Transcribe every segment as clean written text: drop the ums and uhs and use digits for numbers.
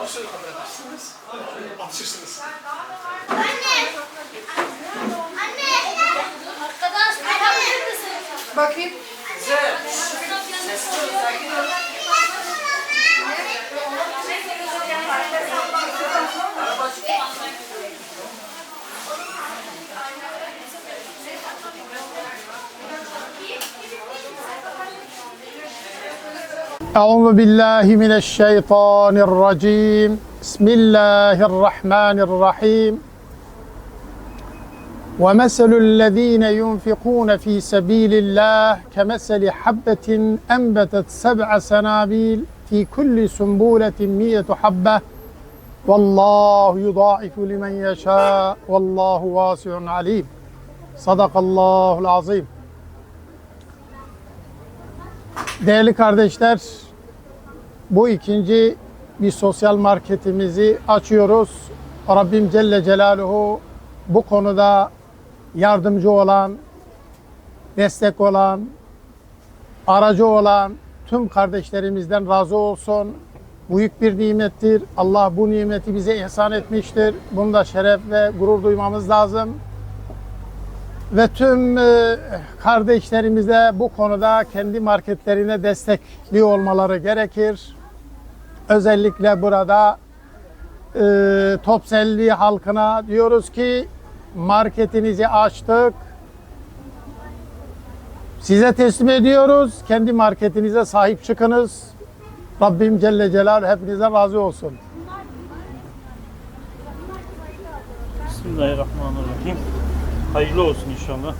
şöyle kabul edersiniz. Atışırsınız. Bakayım. أعوذ بالله من الشيطان الرجيم بسم الله الرحمن الرحيم ومثل الذين ينفقون في سبيل الله كمثل حبة أنبتت 7 سنابل في كل سنبلة 100 حبة والله يضاعف لمن يشاء والله واسع عليم صدق الله العظيم. Değerli kardeşler, bu ikinci bir sosyal marketimizi açıyoruz. Rabbim Celle Celaluhu bu konuda yardımcı olan, destek olan, aracı olan tüm kardeşlerimizden razı olsun. Büyük bir nimettir. Allah bu nimeti bize ihsan etmiştir. Bunda şeref ve gurur duymamız lazım. Ve tüm kardeşlerimize bu konuda kendi marketlerine destekli olmaları gerekir. Özellikle burada Topselli halkına diyoruz ki marketinizi açtık. Size teslim ediyoruz. Kendi marketinize sahip çıkınız. Rabbim Celle Celaluhu hepinize razı olsun. Bismillahirrahmanirrahim. Hayırlı olsun inşallah.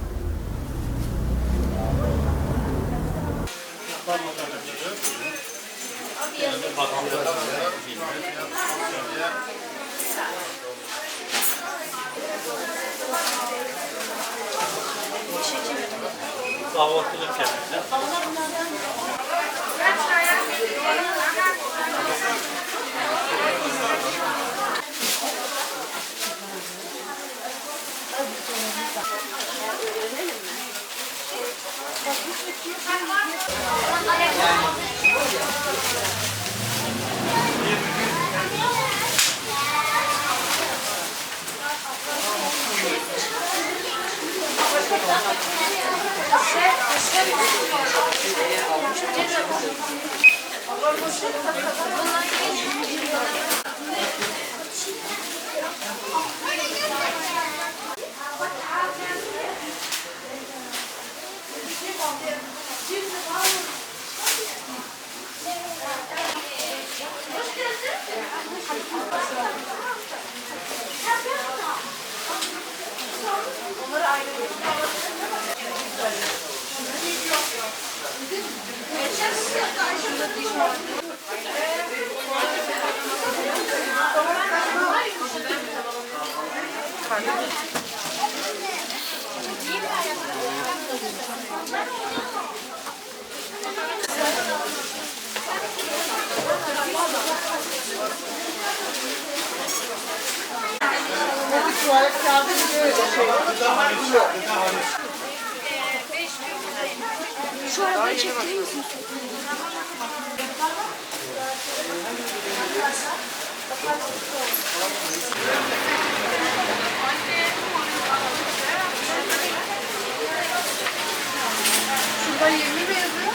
Kahvaltılık kendisi. Tuvalet kağıdı böyle şey. Şu arabayı çektirir misin? Şurada 20 mi yazıyor?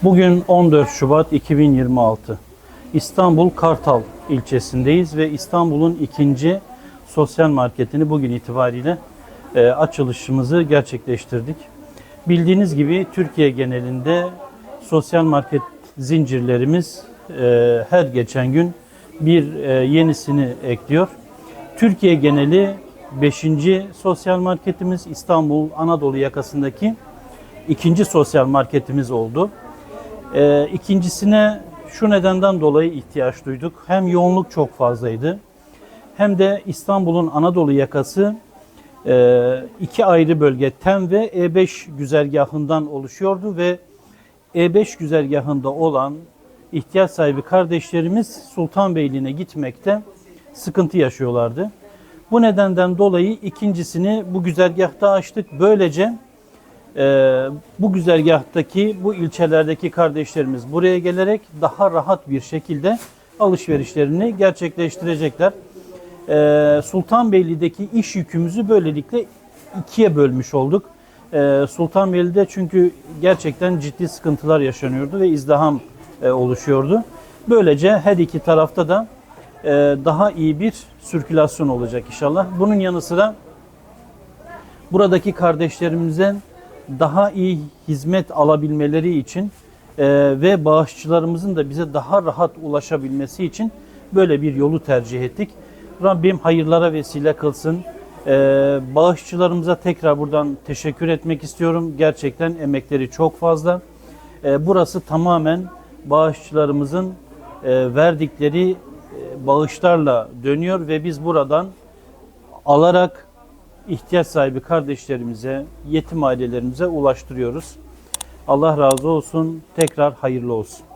Bugün 14 Şubat 2026. İstanbul Kartal ilçesindeyiz ve İstanbul'un ikinci sosyal marketini bugün itibariyle açılışımızı gerçekleştirdik. Bildiğiniz gibi Türkiye genelinde sosyal market zincirlerimiz her geçen gün bir yenisini ekliyor. Türkiye geneli 5. sosyal marketimiz, İstanbul Anadolu yakasındaki 2. sosyal marketimiz oldu. İkincisine şu nedenden dolayı ihtiyaç duyduk. Hem yoğunluk çok fazlaydı, hem de İstanbul'un Anadolu yakası 2 ayrı bölge, TEM ve E5 güzergahından oluşuyordu ve E5 güzergahında olan ihtiyaç sahibi kardeşlerimiz Sultanbeyli'ne gitmekte sıkıntı yaşıyorlardı. Bu nedenden dolayı ikincisini bu güzergahta açtık. Böylece bu güzergahtaki, bu ilçelerdeki kardeşlerimiz buraya gelerek daha rahat bir şekilde alışverişlerini gerçekleştirecekler. Sultanbeyli'deki iş yükümüzü böylelikle 2'ye bölmüş olduk. Sultanbeyli'de çünkü gerçekten ciddi sıkıntılar yaşanıyordu ve izdiham oluşuyordu. Böylece her iki tarafta da daha iyi bir sirkülasyon olacak inşallah. Bunun yanı sıra buradaki kardeşlerimizin daha iyi hizmet alabilmeleri için ve bağışçılarımızın da bize daha rahat ulaşabilmesi için böyle bir yolu tercih ettik. Rabbim hayırlara vesile kılsın. Bağışçılarımıza tekrar buradan teşekkür etmek istiyorum. Gerçekten emekleri çok fazla. Burası tamamen bağışçılarımızın verdikleri bağışlarla dönüyor ve biz buradan alarak ihtiyaç sahibi kardeşlerimize, yetim ailelerimize ulaştırıyoruz. Allah razı olsun. Tekrar hayırlı olsun.